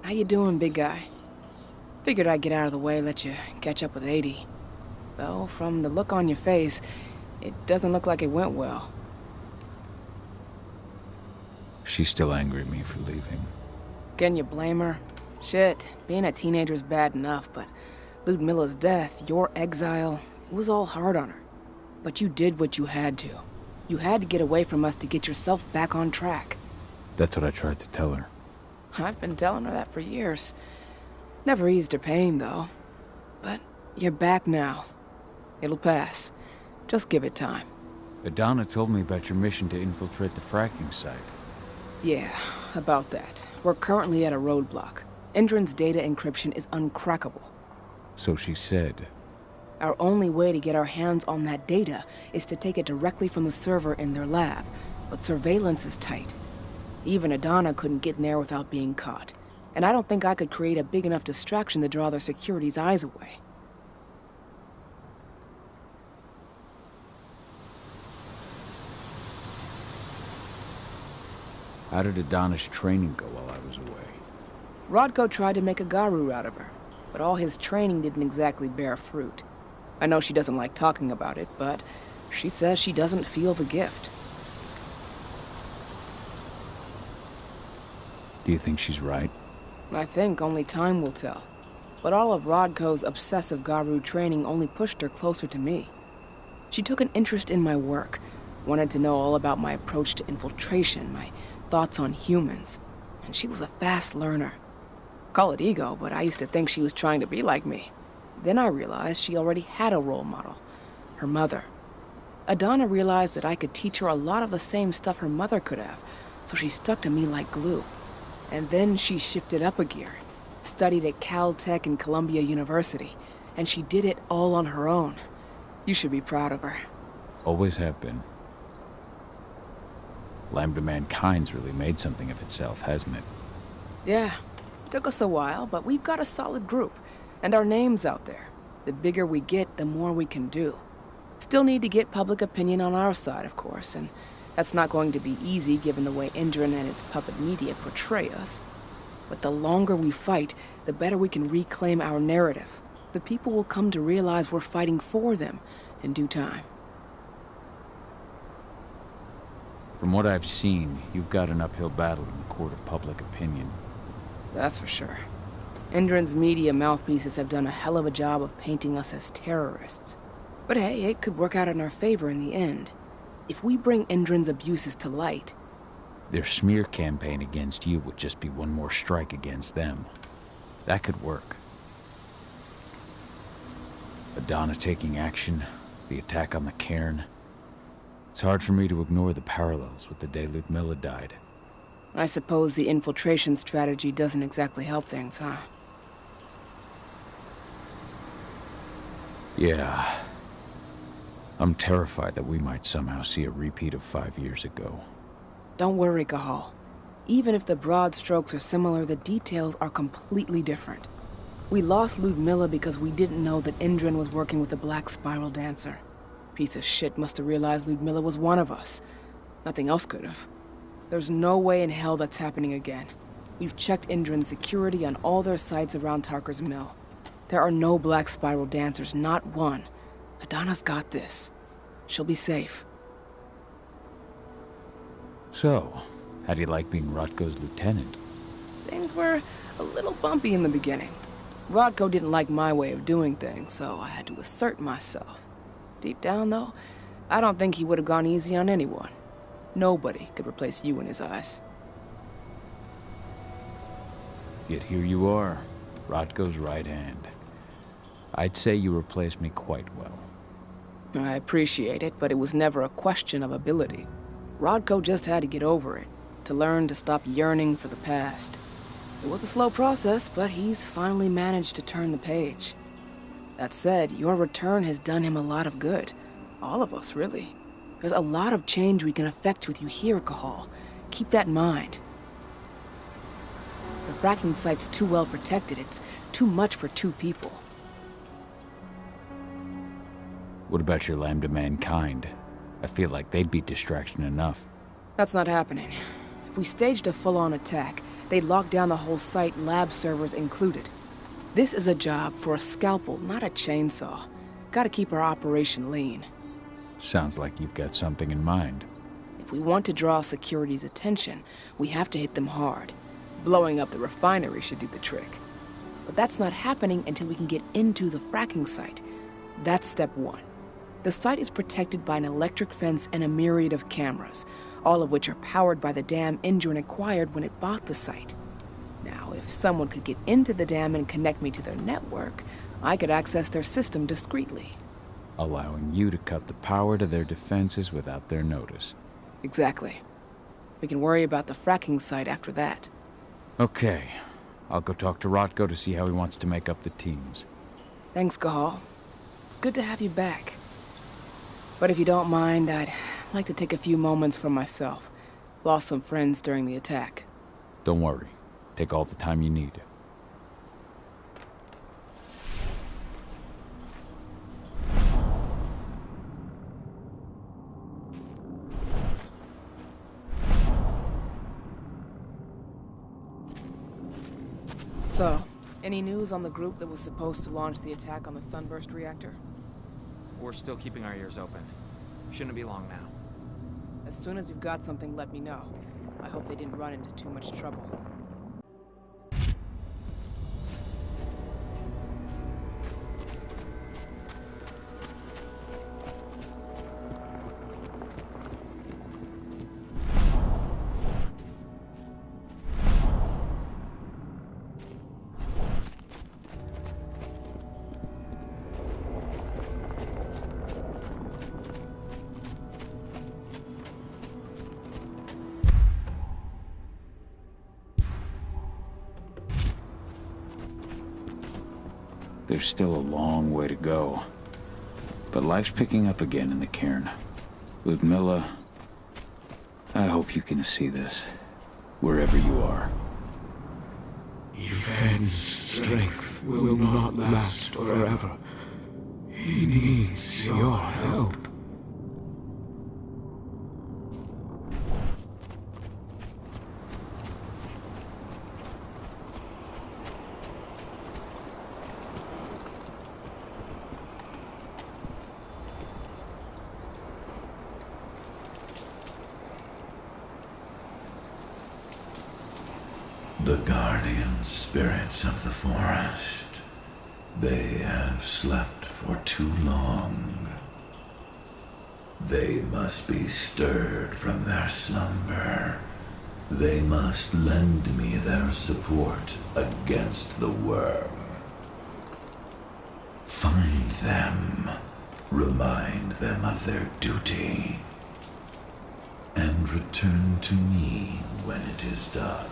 How you doing, big guy? Figured I'd get out of the way, let you catch up with 80. Though, from the look on your face, it doesn't look like it went well. She's still angry at me for leaving. Can you blame her? Shit, being a teenager's bad enough, but Ludmilla's death, your exile, it was all hard on her. But you did what you had to. You had to get away from us to get yourself back on track. That's what I tried to tell her. I've been telling her that for years. Never eased her pain, though. But you're back now. It'll pass. Just give it time. Adana told me about your mission to infiltrate the fracking site. Yeah, about that. We're currently at a roadblock. Endron's data encryption is uncrackable. So she said. Our only way to get our hands on that data is to take it directly from the server in their lab. But surveillance is tight. Even Adana couldn't get in there without being caught. And I don't think I could create a big enough distraction to draw their security's eyes away. How did Adana's training go while I was away? Rodko tried to make a Garu out of her, but all his training didn't exactly bear fruit. I know she doesn't like talking about it, but she says she doesn't feel the gift. Do you think she's right? I think only time will tell. But all of Rodko's obsessive Garu training only pushed her closer to me. She took an interest in my work, wanted to know all about my approach to infiltration, my thoughts on humans, and she was a fast learner. Call it ego, but I used to think she was trying to be like me. Then I realized she already had a role model, her mother. Adana realized that I could teach her a lot of the same stuff her mother could have, so she stuck to me like glue. And then she shifted up a gear, studied at Caltech and Columbia University, and she did it all on her own. You should be proud of her. Always have been. Lambda Mankind's really made something of itself, hasn't it? Yeah, took us a while, but we've got a solid group, and our name's out there. The bigger we get, the more we can do. Still need to get public opinion on our side, of course, and that's not going to be easy given the way Endron and its puppet media portray us. But the longer we fight, the better we can reclaim our narrative. The people will come to realize we're fighting for them in due time. From what I've seen, you've got an uphill battle in the court of public opinion. That's for sure. Endron's media mouthpieces have done a hell of a job of painting us as terrorists. But hey, it could work out in our favor in the end. If we bring Endron's abuses to light... Their smear campaign against you would just be one more strike against them. That could work. Adana taking action, the attack on the cairn. It's hard for me to ignore the parallels with the day Ludmilla died. I suppose the infiltration strategy doesn't exactly help things, huh? Yeah. I'm terrified that we might somehow see a repeat of 5 years ago. Don't worry, Cahal. Even if the broad strokes are similar, the details are completely different. We lost Ludmilla because we didn't know that Endron was working with the Black Spiral Dancer. Piece of shit must have realized Ludmilla was one of us. Nothing else could have. There's no way in hell that's happening again. We've checked Endron's security on all their sites around Tarker's Mill. There are no Black Spiral Dancers, not one. Adana's got this. She'll be safe. So, how do you like being Rotko's lieutenant? Things were a little bumpy in the beginning. Rodko didn't like my way of doing things, so I had to assert myself. Deep down, though, I don't think he would have gone easy on anyone. Nobody could replace you in his eyes. Yet here you are, Rotko's right hand. I'd say you replaced me quite well. I appreciate it, but it was never a question of ability. Rodko just had to get over it, to learn to stop yearning for the past. It was a slow process, but he's finally managed to turn the page. That said, your return has done him a lot of good. All of us, really. There's a lot of change we can effect with you here, Cahal. Keep that in mind. The fracking site's too well protected. It's too much for 2 people. What about your Lambda Mankind? I feel like they'd be distraction enough. That's not happening. If we staged a full-on attack, They'd lock down the whole site, lab servers included. This is a job for a scalpel, not a chainsaw. Gotta keep our operation lean. Sounds like you've got something in mind. If we want to draw security's attention, we have to hit them hard. Blowing up the refinery should do the trick. But that's not happening until we can get into the fracking site. That's step one. The site is protected by an electric fence and a myriad of cameras, all of which are powered by the dam Indrin acquired when it bought the site. Now, if someone could get into the dam and connect me to their network, I could access their system discreetly. Allowing you to cut the power to their defenses without their notice. Exactly. We can worry about the fracking site after that. Okay. I'll go talk to Rotko to see how he wants to make up the teams. Thanks, Gahal. It's good to have you back. But if you don't mind, I'd like to take a few moments for myself. Lost some friends during the attack. Don't worry. Take all the time you need. So, any news on the group that was supposed to launch the attack on the Sunburst reactor? We're still keeping our ears open. Shouldn't be long now. As soon as you've got something, let me know. I hope they didn't run into too much trouble. There's still a long way to go. But life's picking up again in the cairn. Ludmilla, I hope you can see this, wherever you are. Yevhen's strength will not last forever. He needs your help. The guardian spirits of the forest. They have slept for too long. They must be stirred from their slumber. They must lend me their support against the worm. Find them, remind them of their duty, and return to me when it is done.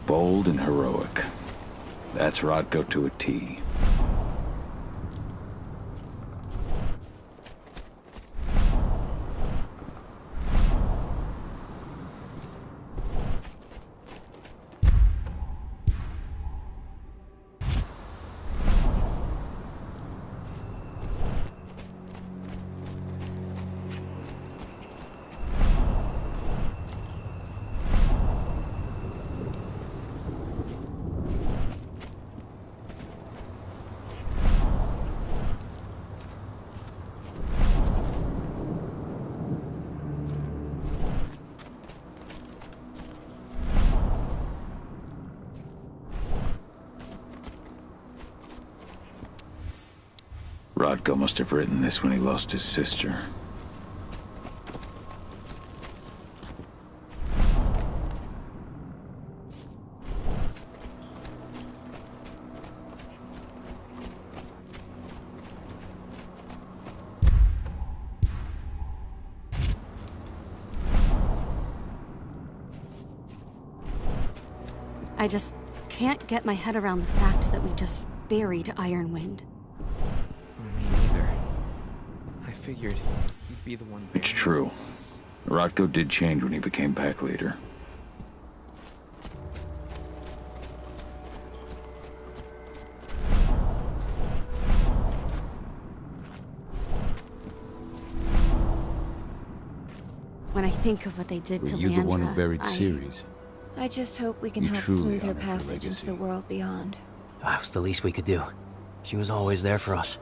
Bold and heroic. That's Rotko to a T. Rotko must have written this when he lost his sister. I just can't get my head around the fact that we just buried Ironwind. Me neither. I figured you'd be the one. It's true. Rotko did change when he became pack leader. When I think of what they did Were to you the one who Leandra, buried Ceres? I just hope we can You help truly smooth her honored her passage into the legacy. world beyond. That was the least we could do. She was always there for us.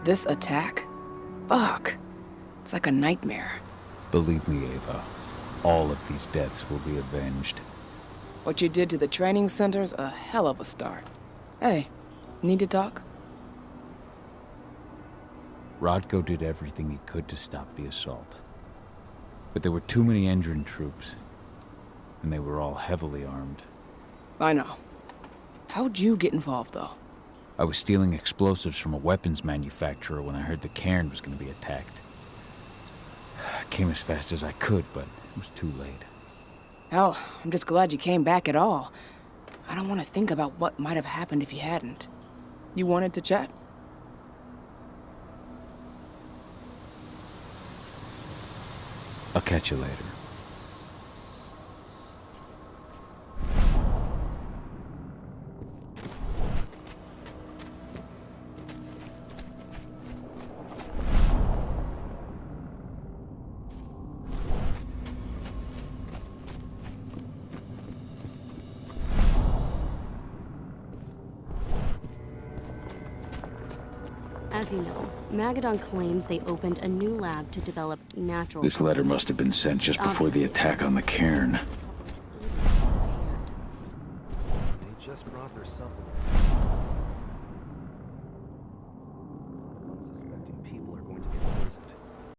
This attack? Fuck. It's like a nightmare. Believe me, Ava, all of these deaths will be avenged. What you did to the training center's a hell of a start. Hey, need to talk? Rodko did everything he could to stop the assault. But there were too many Endron troops, and they were all heavily armed. I know. How'd you get involved, though? I was stealing explosives from a weapons manufacturer when I heard the cairn was going to be attacked. I came as fast as I could, but it was too late. Hell, I'm just glad you came back at all. I don't want to think about what might have happened if you hadn't. You wanted to chat? I'll catch you later. As you know, Magadon claims they opened a new lab to develop natural... This letter must have been sent just before the attack on the cairn. They just brought their supplement.